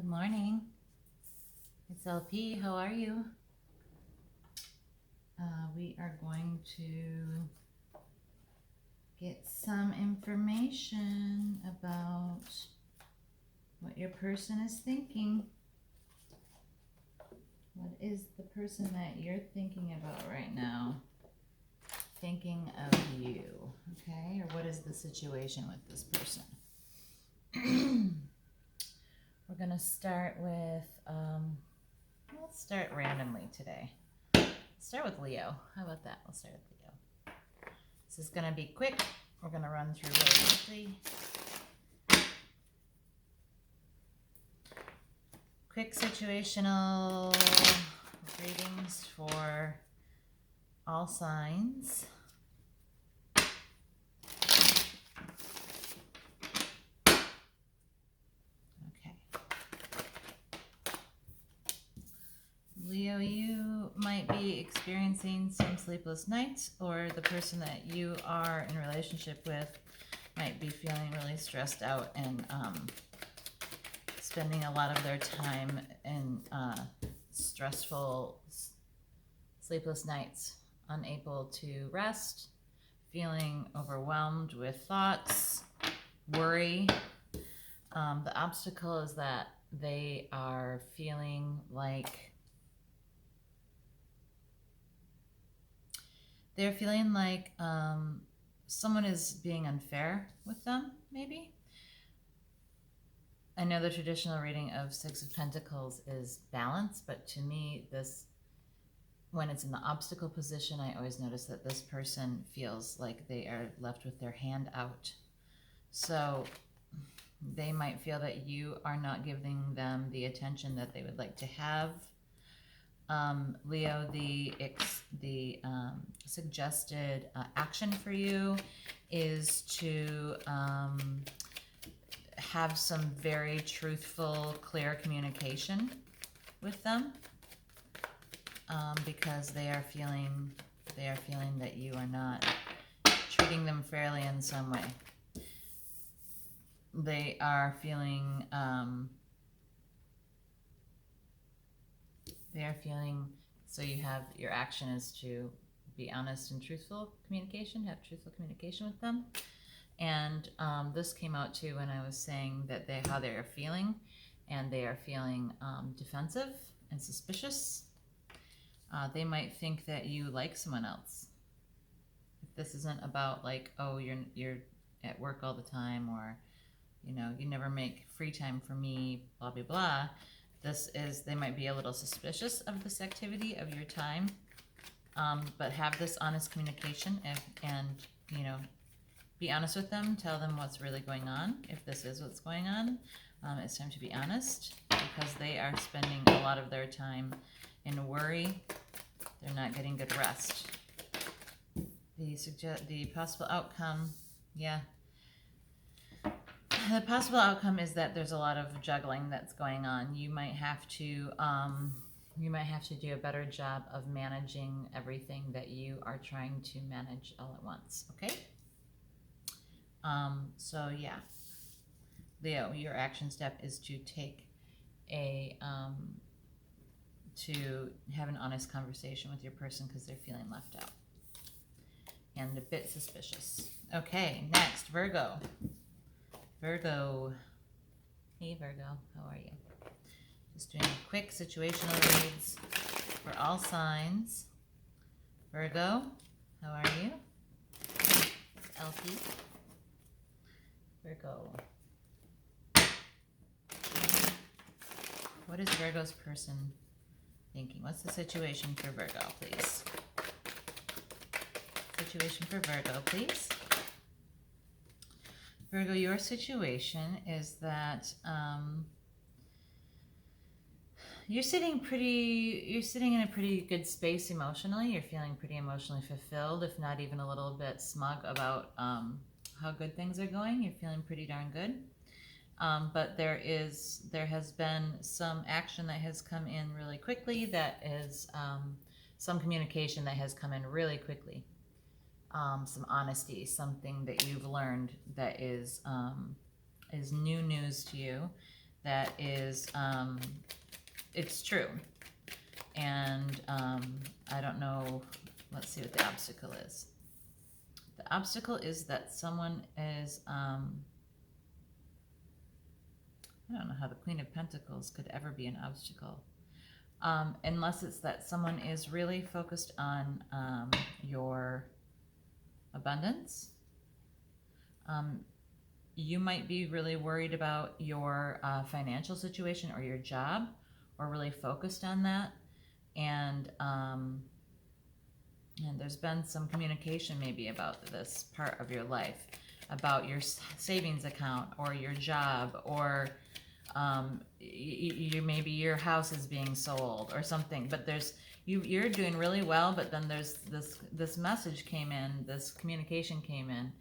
morning. It's LP. How are you? We are going to get some information about what your person is thinking. What is the person that you're thinking about right now thinking of you? Okay, or what is the situation with this person? We're going to start with, let's start randomly today. Start with Leo. How about that? We'll start with Leo. This is going to be quick. We're going to run through really quickly. Quick situational readings for all signs. Leo, you might be experiencing some sleepless nights, or the person that you are in a relationship with might be feeling really stressed out and spending a lot of their time in stressful, sleepless nights, unable to rest, feeling overwhelmed with thoughts, worry. The obstacle is that they are feeling like someone is being unfair with them, maybe. I know the traditional reading of Six of Pentacles is balance, but to me, when it's in the obstacle position, I always notice that this person feels like they are left with their hand out. So they might feel that you are not giving them the attention that they would like to have. Leo, the suggested action for you is to have some very truthful, clear communication with them, because they are feeling that you are not treating them fairly in some way. They are feeling so you have your action is to be honest and truthful communication, have truthful communication with them. And this came out too when I was saying that how they are feeling, and they are feeling defensive and suspicious. They might think that you like someone else. If this isn't about like, oh, you're at work all the time, or you never make free time for me, blah blah blah. They might be a little suspicious of this activity of your time, but have this honest communication and be honest with them. Tell them what's really going on. If this is what's going on, it's time to be honest, because they are spending a lot of their time in worry. They're not getting good rest. The possible outcome, the possible outcome is that there's a lot of juggling that's going on. You might have to do a better job of managing everything that you are trying to manage all at once. Okay. So yeah, Leo, your action step is to take to have an honest conversation with your person, because they're feeling left out and a bit suspicious. Okay, next, Virgo. Virgo. Hey Virgo, how are you? Just doing quick situational reads for all signs. Virgo, how are you? LP. Virgo. What is Virgo's person thinking? What's the situation for Virgo, please? Situation for Virgo, please. Virgo, your situation is that you're sitting in a pretty good space emotionally. You're feeling pretty emotionally fulfilled, if not even a little bit smug about how good things are going. You're feeling pretty darn good. But there has been some action that has come in really quickly. That is some communication that has come in really quickly. Some honesty, something that you've learned that is new news to you, that is, it's true. And I don't know, let's see what the obstacle is. The obstacle is that someone is, I don't know how the Queen of Pentacles could ever be an obstacle. Unless it's that someone is really focused on your abundance. You might be really worried about your financial situation or your job, or really focused on that. And there's been some communication maybe about this part of your life, about your savings account or your job, or maybe your house is being sold or something. But there's you're doing really well, but then there's this message came in, this communication came in,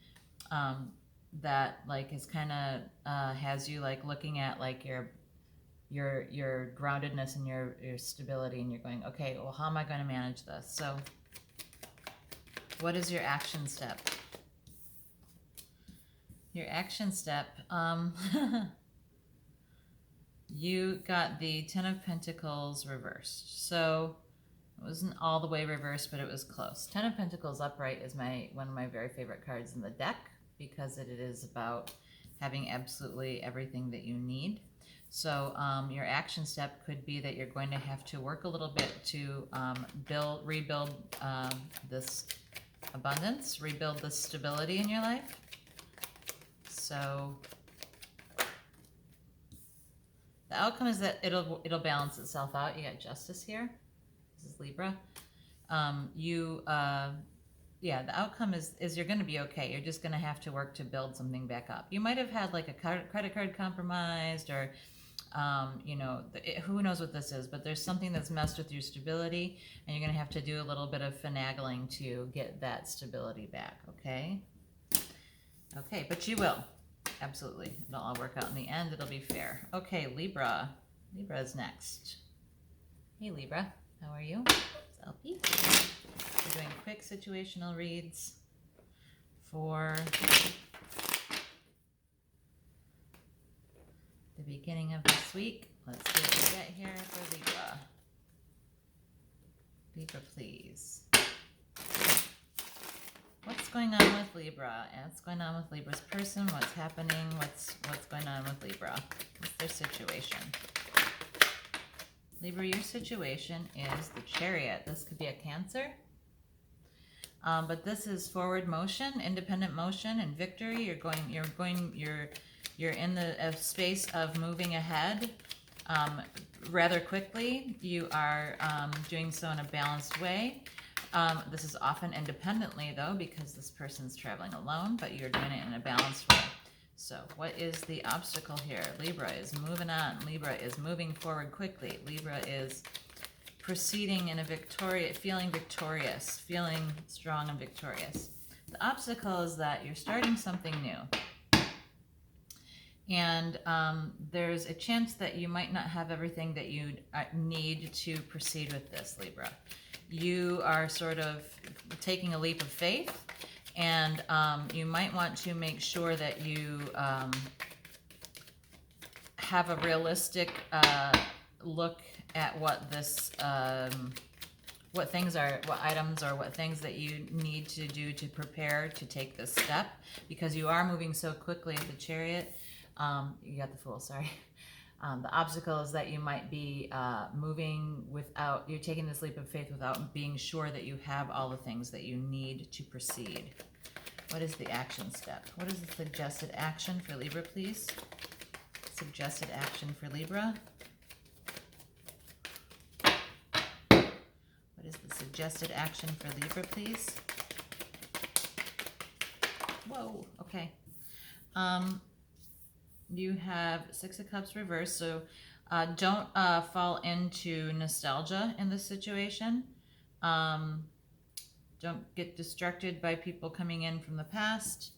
that like is kind of has you like looking at like your groundedness and your stability, and you're going, okay, well, how am I going to manage this? So what is your action step? Your action step, you got the Ten of Pentacles reversed. So it wasn't all the way reversed, but it was close. Ten of Pentacles upright is one of my very favorite cards in the deck, because it is about having absolutely everything that you need. So your action step could be that you're going to have to work a little bit to rebuild this abundance, rebuild this stability in your life. So the outcome is that it'll balance itself out. You got Justice here. This is Libra. Yeah, the outcome is you're going to be okay. You're just going to have to work to build something back up. You might have had like a credit card compromised, or who knows what this is, but there's something that's messed with your stability, and you're going to have to do a little bit of finagling to get that stability back, okay? Okay, but you will. Absolutely. It'll all work out in the end. It'll be fair. Okay, Libra. Libra is next. Hey, Libra. How are you? It's LP. We're doing quick situational reads for the beginning of this week. Let's see what we get here for Libra. Libra, please. What's going on with Libra? What's going on with Libra's person? What's happening? What's going on with Libra? What's their situation? Libra, your situation is the Chariot. This could be a Cancer. But this is forward motion, independent motion, and victory. You're in the space of moving ahead rather quickly. You are doing so in a balanced way. This is often independently, though, because this person's traveling alone, but you're doing it in a balanced way. So what is the obstacle here? Libra is moving on. Libra is moving forward quickly. Libra is proceeding in feeling victorious, feeling strong and victorious. The obstacle is that you're starting something new. And there's a chance that you might not have everything that you need to proceed with this, Libra. You are sort of taking a leap of faith, and you might want to make sure that you have a realistic look at what this, what items or what things that you need to do to prepare to take this step, because you are moving so quickly. The Chariot, you got the Fool, sorry. The obstacle is that you might be you're taking this leap of faith without being sure that you have all the things that you need to proceed. What is the action step? What is the suggested action for Libra, please? Suggested action for Libra. What is the suggested action for Libra, please? Whoa, okay. You have Six of Cups reversed, so don't fall into nostalgia in this situation. Don't get distracted by people coming in from the past.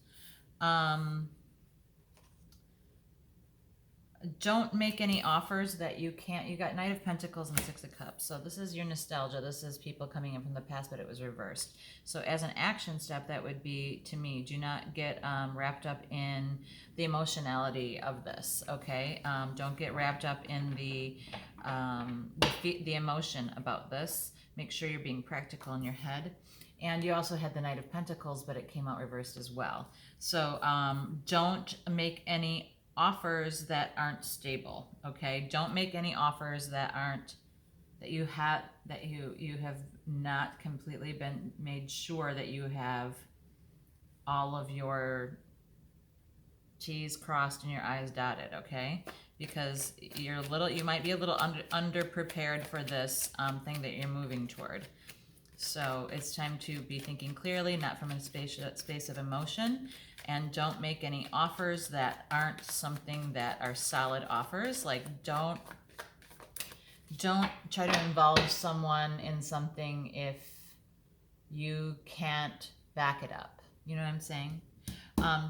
don't make any offers that you can't. You got Knight of Pentacles and Six of Cups. So this is your nostalgia. This is people coming in from the past, but it was reversed. So as an action step, that would be, to me, do not get wrapped up in the emotionality of this, okay? Don't get wrapped up in the emotion about this. Make sure you're being practical in your head. And you also had the Knight of Pentacles, but it came out reversed as well. So don't make any offers that aren't stable, okay? Don't make any offers that aren't, that you have not completely been made sure that you have all of your T's crossed and your I's dotted, okay? Because you might be a little under prepared for this thing that you're moving toward. So it's time to be thinking clearly, not from a space of emotion, and don't make any offers that aren't something that are solid offers. Like don't try to involve someone in something if you can't back it up. You know what I'm saying?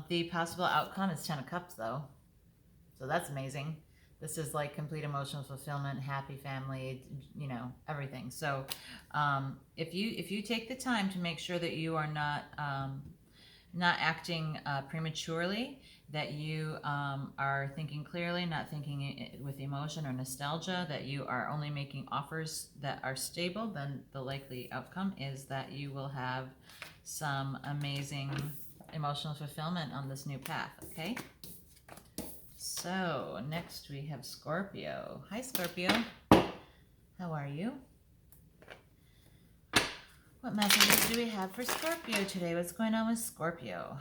The possible outcome is 10 of Cups though. So that's amazing. This is like complete emotional fulfillment, happy family, you know, everything. So if you take the time to make sure that you are not acting prematurely, that you are thinking clearly, not thinking with emotion or nostalgia, that you are only making offers that are stable, then the likely outcome is that you will have some amazing emotional fulfillment on this new path, okay? So next we have Scorpio. Hi Scorpio, how are you? What messages do we have for Scorpio today? What's going on with Scorpio?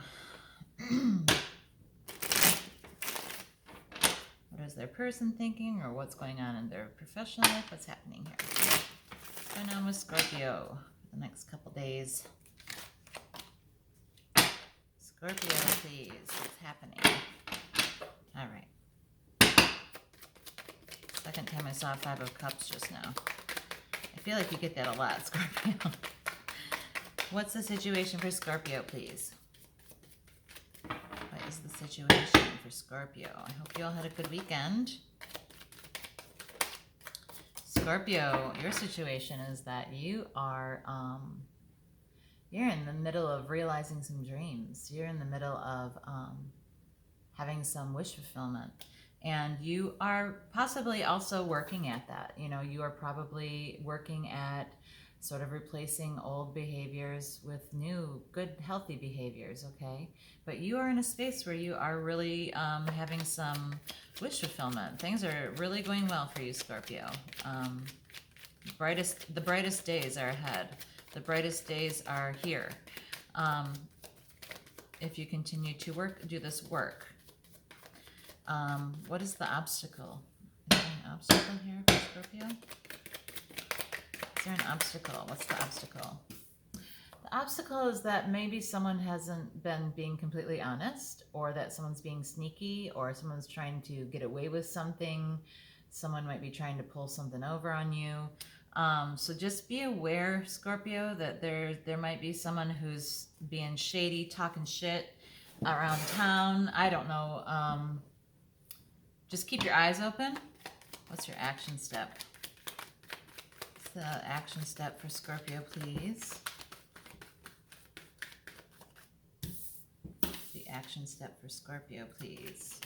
What is their person thinking, or what's going on in their professional life? What's happening here? What's going on with Scorpio the next couple days? Scorpio, please, what's happening? All right. Second time I saw 5 of Cups just now. I feel like you get that a lot, Scorpio. What's the situation for Scorpio, please? What is the situation for Scorpio? I hope you all had a good weekend. Scorpio, your situation is that you are, you're in the middle of realizing some dreams. You're in the middle of having some wish fulfillment. And you are possibly also working at that. You know, you are probably working at sort of replacing old behaviors with new, good, healthy behaviors, okay? But you are in a space where you are really having some wish fulfillment. Things are really going well for you, Scorpio. The brightest days are ahead. The brightest days are here. If you continue to do this work. What is the obstacle? Is there an obstacle here for Scorpio? Is there an obstacle? What's the obstacle? The obstacle is that maybe someone hasn't been being completely honest, or that someone's being sneaky, or someone's trying to get away with something. Someone might be trying to pull something over on you. So just be aware, Scorpio, that there might be someone who's being shady, talking shit around town. I don't know. Just keep your eyes open. What's your action step? What's the action step for Scorpio, please? The action step for Scorpio, please.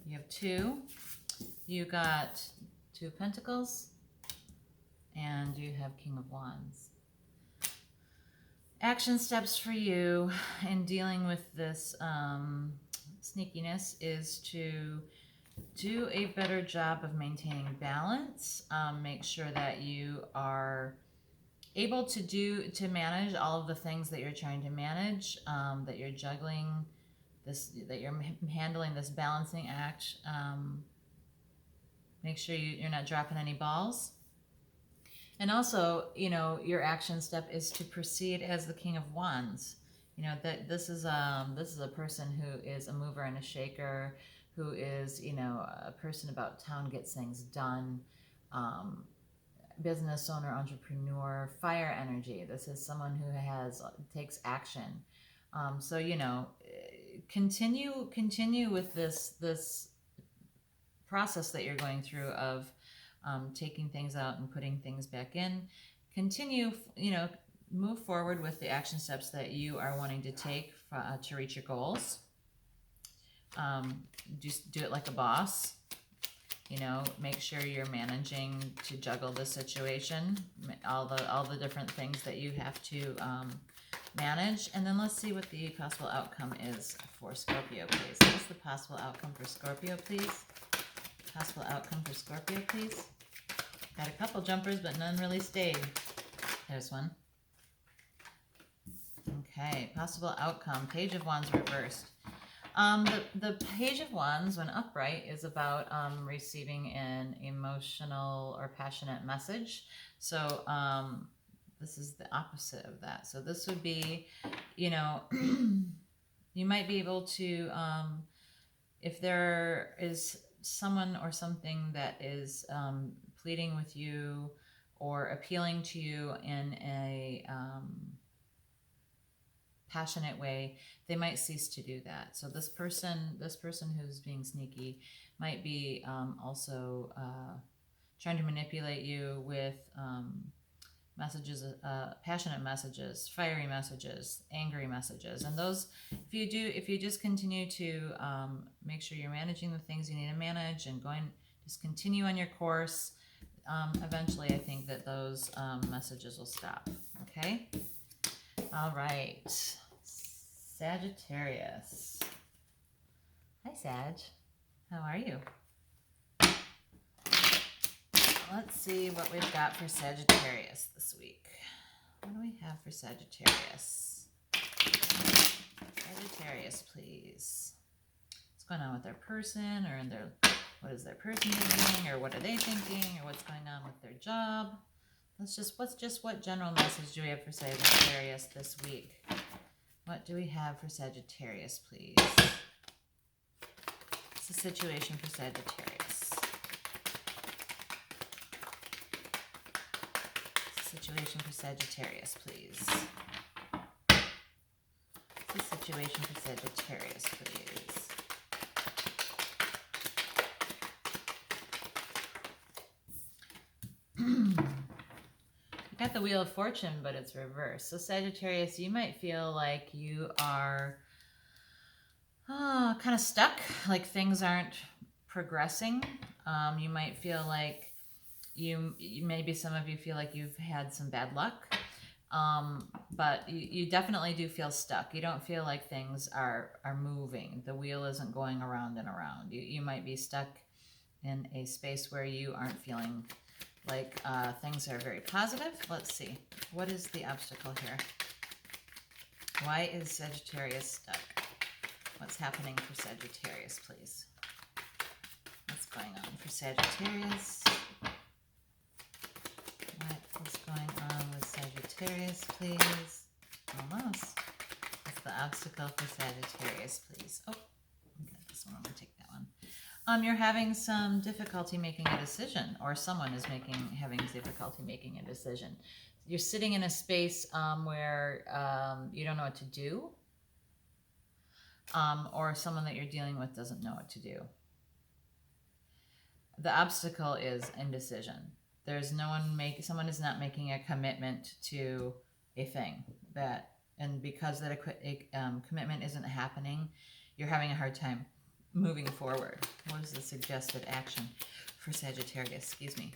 You have 2. You got 2 of Pentacles. And you have King of Wands. Action steps for you in dealing with this sneakiness is to do a better job of maintaining balance. Make sure that you are able to manage all of the things that you're trying to manage, that you're juggling this, that you're handling this balancing act. Make sure you're not dropping any balls. And also, you know, your action step is to proceed as the King of Wands. You know, that this is a person who is a mover and a shaker, who is, you know, a person about town, gets things done, business owner, entrepreneur, fire energy. This is someone who takes action. So, you know, continue with this process that you're going through of taking things out and putting things back in. Continue, move forward with the action steps that you are wanting to take to reach your goals. Just do it like a boss. Make sure you're managing to juggle the situation, all the different things that you have to manage. And then let's see what the possible outcome is for Scorpio, please. What's the possible outcome for Scorpio, please? Possible outcome for Scorpio, please. Got a couple jumpers, but none really stayed. There's one. Okay, possible outcome. Page of Wands reversed. The Page of Wands, when upright, is about receiving an emotional or passionate message. So this is the opposite of that. So this would be, you might be able to, if there is someone or something that is pleading with you or appealing to you in a passionate way, they might cease to do that. So this person who's being sneaky might be also trying to manipulate you with messages, passionate messages, fiery messages, angry messages. And those, if you just continue to make sure you're managing the things you need to manage and just continue on your course, eventually I think that those messages will stop. Okay? All right. Sagittarius. Hi, Sag. How are you? Let's see what we've got for Sagittarius this week. What do we have for Sagittarius? Sagittarius, please. What's going on with their person, or what is their person thinking, or what are they thinking, or what's going on with their job? What general message do we have for Sagittarius this week? What do we have for Sagittarius, please? What's the situation for Sagittarius? What's the situation for Sagittarius, please? What's the situation for Sagittarius, please? Got the Wheel of Fortune, but it's reversed. So Sagittarius, you might feel like you are kind of stuck, like things aren't progressing. You might feel like maybe some of you feel like you've had some bad luck, but you definitely do feel stuck. You don't feel like things are moving. The wheel isn't going around and around. You might be stuck in a space where you aren't feeling like things are very positive. Let's see. What is the obstacle here? Why is Sagittarius stuck? What's happening for Sagittarius, please? What's going on for Sagittarius? What is going on with Sagittarius, please? Almost. What's the obstacle for Sagittarius, please? Oh, okay, this one. I'm going to take that one. You're having some difficulty making a decision, or someone is having difficulty making a decision. You're sitting in a space where you don't know what to do, or someone that you're dealing with doesn't know what to do. The obstacle is indecision. There's someone is not making a commitment to a thing and because that commitment isn't happening, you're having a hard time moving forward. What is the suggested action for Sagittarius? Excuse me.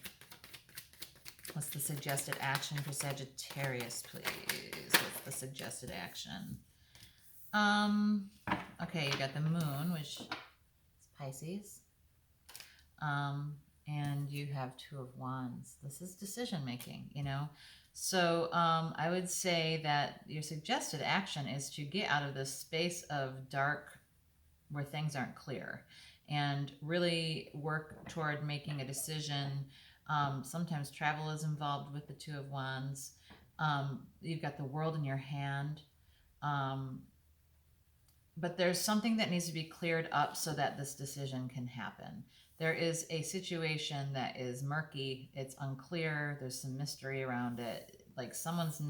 What's the suggested action for Sagittarius, please? What's the suggested action? Okay, you got the moon, which is Pisces. And you have Two of Wands. This is decision making, So I would say that your suggested action is to get out of this space of dark where things aren't clear and really work toward making a decision. Sometimes travel is involved with the Two of Wands. You've got the World in your hand. But there's something that needs to be cleared up so that this decision can happen. There is a situation that is murky. It's unclear. There's some mystery around it. Like someone's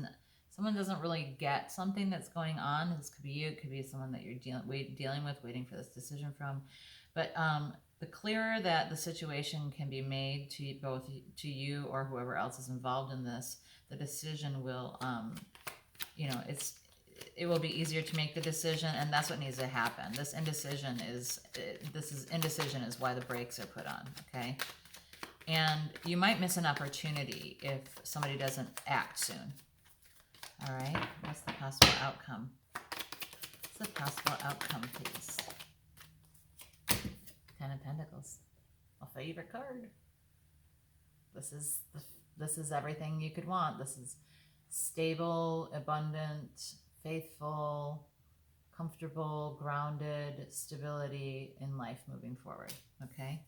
Someone doesn't really get something that's going on. This could be you. It could be someone that you're dealing with, waiting for this decision from. But the clearer that the situation can be made to both to you or whoever else is involved in this, the decision will, it will be easier to make the decision, and that's what needs to happen. This indecision is why the brakes are put on. Okay. And you might miss an opportunity if somebody doesn't act soon. All right, what's the possible outcome? What's the possible outcome, please? Ten of Pentacles, a favorite card. This is everything you could want. This is stable, abundant, faithful, comfortable, grounded, stability in life moving forward. Okay.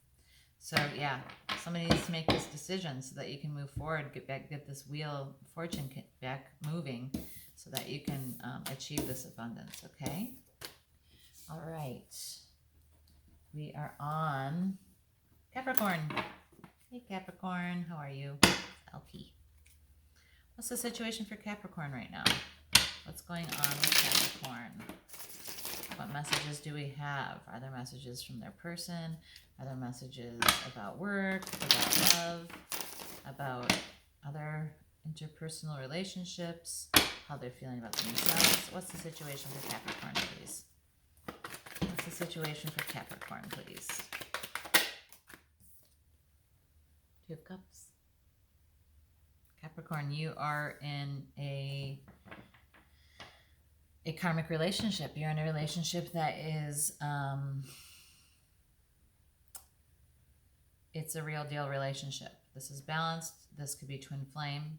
So yeah, somebody needs to make this decision so that you can move forward, get this wheel of fortune back moving, so that you can achieve this abundance. Okay. All right. We are on Capricorn. Hey Capricorn, how are you? LP. What's the situation for Capricorn right now? What's going on with Capricorn? What messages do we have? Are there messages from their person? Are there messages about work, about love, about other interpersonal relationships, how they're feeling about themselves? What's the situation for Capricorn, please? What's the situation for Capricorn, please? Two of Cups. Capricorn, you are in a karmic relationship. You're in a relationship that is, it's a real deal relationship. This is balanced. This could be twin flame.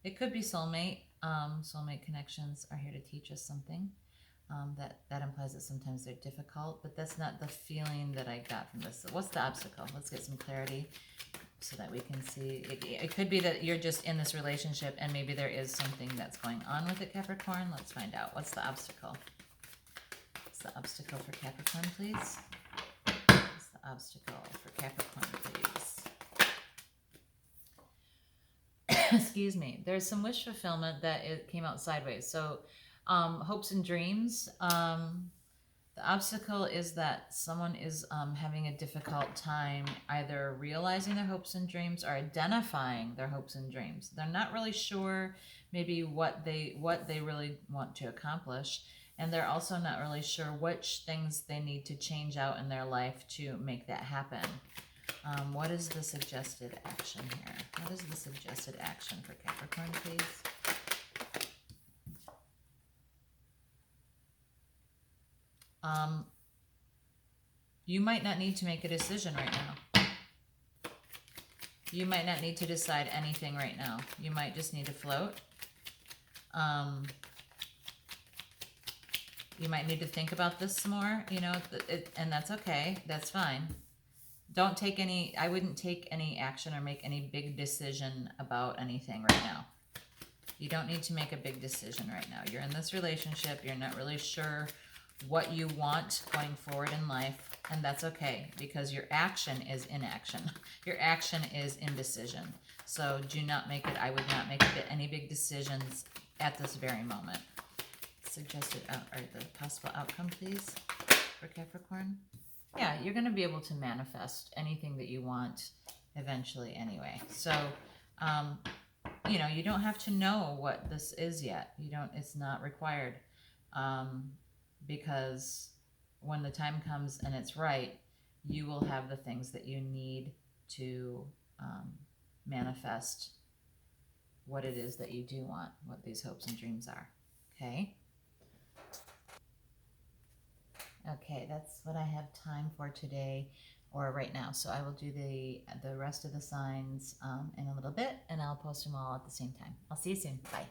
It could be soulmate. Soulmate connections are here to teach us something. That implies that sometimes they're difficult, but that's not the feeling that I got from this. So what's the obstacle? Let's get some clarity so that we can see. It could be that you're just in this relationship and maybe there is something that's going on with it, Capricorn. Let's find out. What's the obstacle? What's the obstacle for Capricorn, please? What's the obstacle for Capricorn, please? Excuse me. There's some wish fulfillment that it came out sideways. So hopes and dreams. The obstacle is that someone is having a difficult time either realizing their hopes and dreams or identifying their hopes and dreams. They're not really sure maybe what they really want to accomplish, and they're also not really sure which things they need to change out in their life to make that happen. What is the suggested action here? What is the suggested action for Capricorn, please? You might not need to make a decision right now. You might not need to decide anything right now. You might just need to float. You might need to think about this some more, and that's okay. That's fine. Don't take any, I wouldn't take any action or make any big decision about anything right now. You don't need to make a big decision right now. You're in this relationship. You're not really sure what you want going forward in life, and that's okay, because your action is inaction. Your action is indecision. So do not make it, I would not make any big decisions at this very moment. Suggested or the possible outcome, please, for Capricorn. Yeah, you're going to be able to manifest anything that you want eventually anyway. So you don't have to know what this is yet. It's not required. Because when the time comes and it's right, you will have the things that you need to manifest what it is that you do want, what these hopes and dreams are. Okay? Okay, that's what I have time for today, or right now. So I will do the rest of the signs in a little bit, and I'll post them all at the same time. I'll see you soon. Bye.